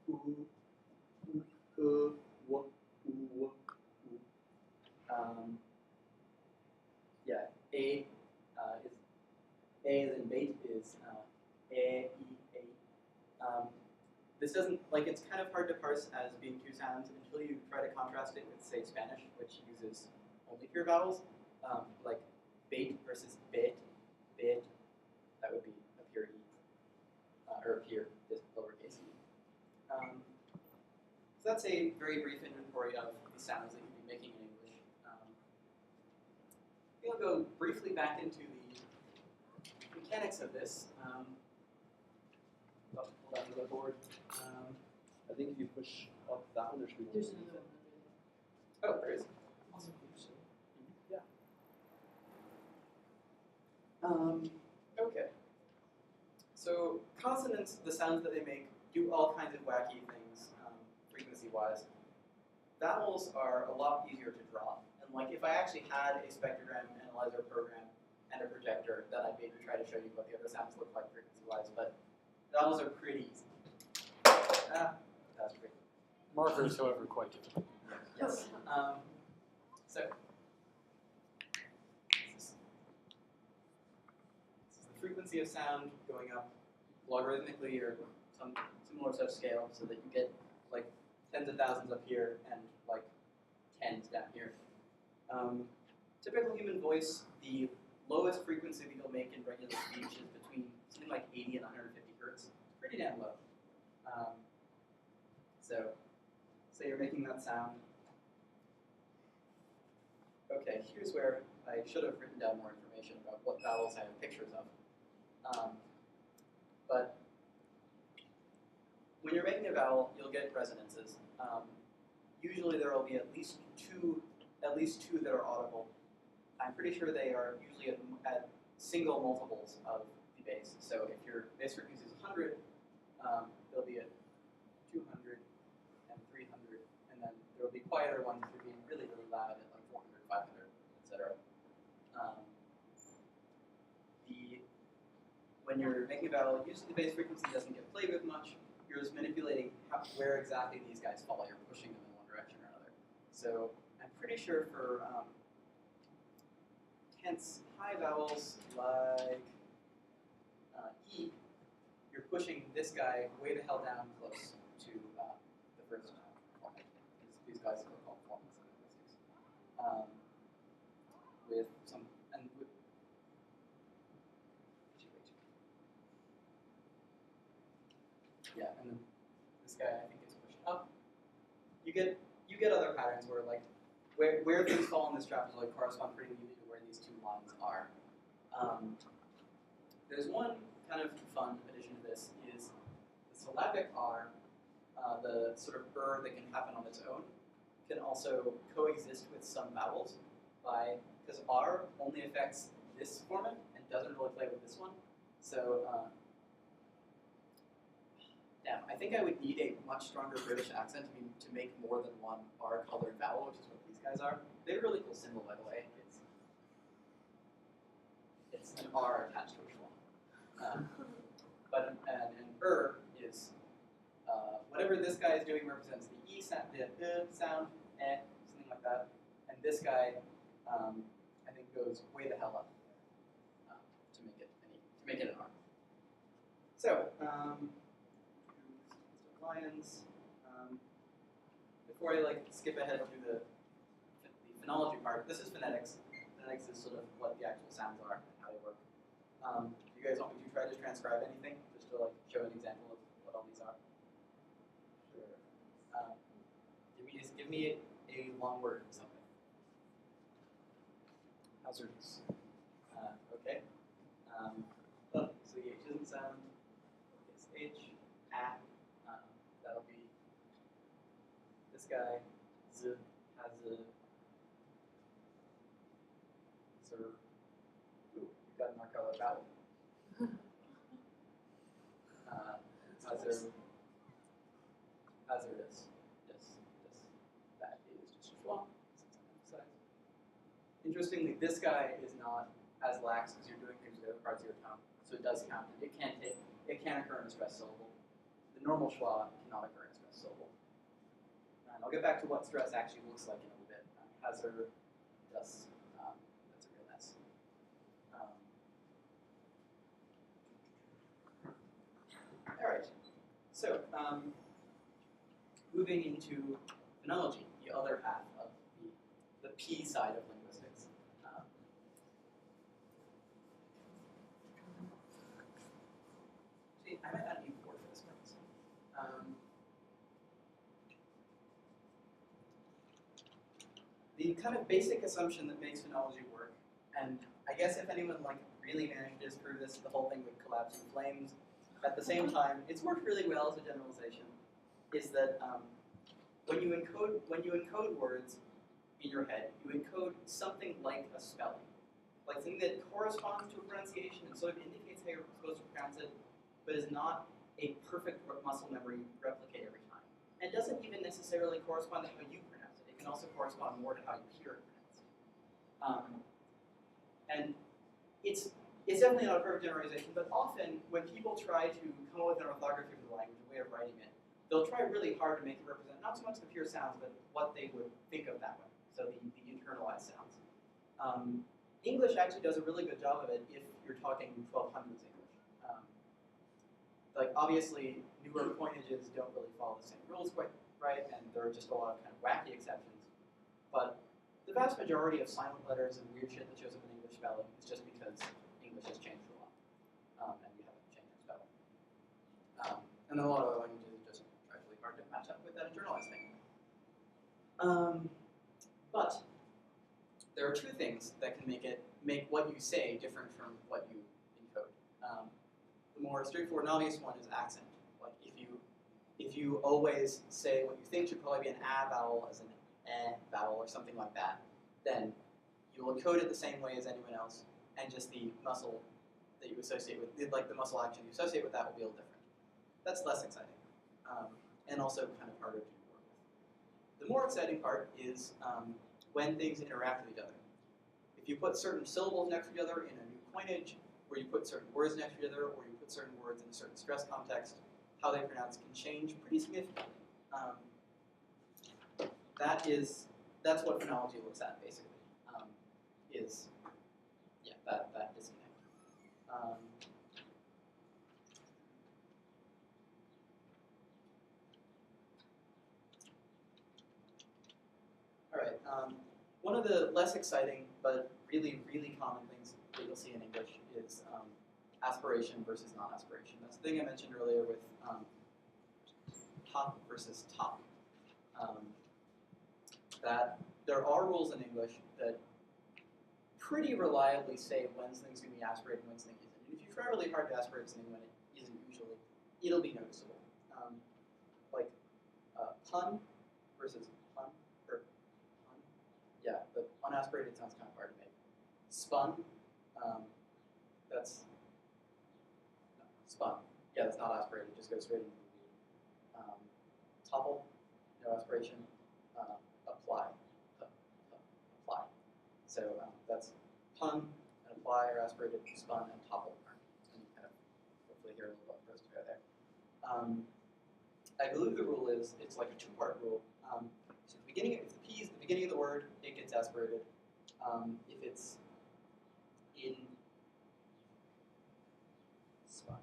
u, w, u. Yeah, A is in bait is e, a. This doesn't, like, it's kind of hard to parse as being two sounds until you try to contrast it with, say, Spanish, which uses only pure vowels, like bait versus bit, that would be a pure E, or a pure, this lowercase e. So that's a very brief inventory of the sounds that you'd be making in English. We'll go briefly back into the mechanics of this. Hold on to the board. I think if you push up that one, there should be one. There's another one. Oh, there is. Also, Yeah. Okay. So consonants, the sounds that they make, do all kinds of wacky things, frequency-wise. Vowels are a lot easier to draw. And like, if I actually had a spectrogram analyzer program and a projector, then I'd maybe try to show you what the other sounds look like frequency-wise. But vowels are pretty easy. That's great. Markers, however, quite difficult. Yes. So this is the frequency of sound going up logarithmically or some similar such scale, so that you get like tens of thousands up here and like tens down here. Typical human voice, the lowest frequency that you'll make in regular speech is between something like 80 and 150 hertz. Pretty damn low. So, say you're making that sound. Okay, here's where I should have written down more information about what vowels I have pictures of. But when you're making a vowel, you'll get resonances. Usually there will be at least two that are audible. I'm pretty sure they are usually at single multiples of the base. So if your base frequency is 100, there'll be a 200 and 300, and then there will be quieter ones that are being really, really loud at like 400, 500, etc. When you're making a vowel, usually the base frequency doesn't get played with much. You're just manipulating where exactly these guys fall. You're pushing them in one direction or another. So I'm pretty sure for tense high vowels like E, you're pushing this guy way the hell down close to the first point. These guys are called formants in linguistics. With some, and with, yeah, and then this guy I think is pushed up. You get other patterns where like where things fall in this trapezoid correspond pretty neatly to where these two lines are. There's one kind of fun addition to this is the syllabic R, the sort of that can happen on its own, can also coexist with some vowels because R only affects this format and doesn't really play with this one. So damn, I think I would need a much stronger British accent to make more than one R-colored vowel, which is what these guys are. They're a really cool symbol, by the way. It's an R attached to a schwa. But an is whatever this guy is doing represents the E sound, the sound, something like that. And this guy, I think, goes way the hell up to make it an R. So. Lions. Before I skip ahead to the phonology part, this is phonetics. Phonetics is sort of what the actual sounds are and how they work. Do you guys want me to try to transcribe anything, just to show an example of what all these are? Sure. Give me a long word or something. Hazardous. Okay. So the H doesn't sound. It's H, A. That'll be this guy, Z, has a, sir. Ooh, you've got an arcolored vowel. Hazardous. That is just a schwa, since I'm emphasized. Interestingly, this guy is not as lax as you're doing things with other parts of your tongue, so it does count. It can occur in a stressed syllable. The normal schwa cannot occur in a stressed I'll get back to what stress actually looks like in a little bit. Hazard, das, that's a real S. All right, so moving into phonology, the other half of the P side of linguistics. See, I might not need 4 for this purpose. The kind of basic assumption that makes phonology work, and I guess if anyone like really managed to disprove this, the whole thing would collapse in flames. At the same time, it's worked really well as a generalization, is that when you encode words in your head, you encode something like a spelling, like something that corresponds to a pronunciation and sort of indicates how you're supposed to pronounce it, but is not a perfect muscle memory replicate every time. And doesn't even necessarily correspond to how you pronounce it. It can also correspond more to how you hear it pronounced. And it's definitely not a perfect generalization, but often when people try to come up with an orthography of the language, a way of writing it, they'll try really hard to make it represent not so much the pure sounds, but what they would think of that way, so the internalized sounds. English actually does a really good job of it if you're talking 1200s English. Like obviously, newer coinages don't really follow the same rules quite right, and there are just a lot of kind of wacky exceptions. But the vast majority of silent letters and weird shit that shows up in English spelling is just because English has changed a lot, and we haven't changed our spelling. And then a lot of other languages are just try really hard to match up with that internalized thing. But there are 2 things that can make what you say different from what you encode. The more straightforward and obvious one is accent. Like if you always say what you think should probably be an a vowel as an vowel or something like that, then you will encode it the same way as anyone else, and just the muscle that you associate with, like the muscle action you associate with that will be a little different. That's less exciting, and also kind of harder to work with. The more exciting part is when things interact with each other. If you put certain syllables next to each other in a new coinage, or you put certain words next to each other, or you put certain words in a certain stress context, how they pronounce can change pretty significantly. That's what phonology looks at basically. That disconnect. All right. One of the less exciting but really, really common things that you'll see in English is aspiration versus non-aspiration. That's the thing I mentioned earlier with top versus top. That there are rules in English that pretty reliably say when something's going to be aspirated and when something isn't. And if you try really hard to aspirate something when it isn't usually, it'll be noticeable. Like pun versus pun, or pun. Yeah, the unaspirated sounds kind of hard to make. Spun, that's no, spun. Yeah, that's not aspirated. It just goes straight into the weird. Topple, no aspiration. Apply. Apply. So that's pun and apply are aspirated, spun and topple aren't. And you kind of hopefully hear a little bit goes together there. I believe the rule is it's like a 2-part rule. So if the P is the beginning of the word, it gets aspirated. If it's in spun.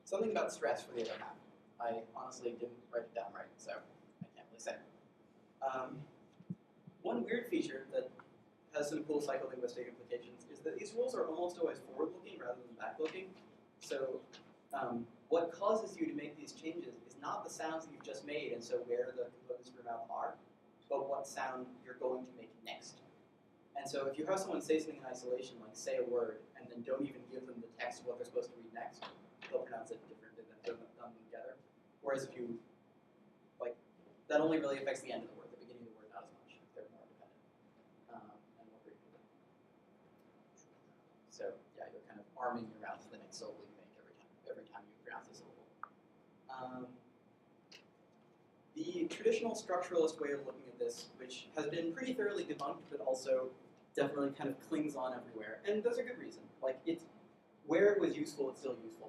Something about stress for the other half. I honestly didn't write it down right, so I can't really say. One weird feature that has some cool psycholinguistic implications is that these rules are almost always forward-looking rather than back-looking. So what causes you to make these changes is not the sounds that you've just made and so where the components of your mouth are, but what sound you're going to make next. And so if you have someone say something in isolation, like say a word, and then don't even give them the text of what they're supposed to read next, they'll pronounce it differently than if they've done them together. Whereas if you, like, that only really affects the end of the word, the beginning of the word not as much. They're more dependent and more predictable. So yeah, you're kind of arming your mouth for the next syllable you make every time you pronounce a syllable. The traditional structuralist way of looking at this, which has been pretty thoroughly debunked, but also definitely kind of clings on everywhere, and there's a good reason. Like where it was useful, it's still useful.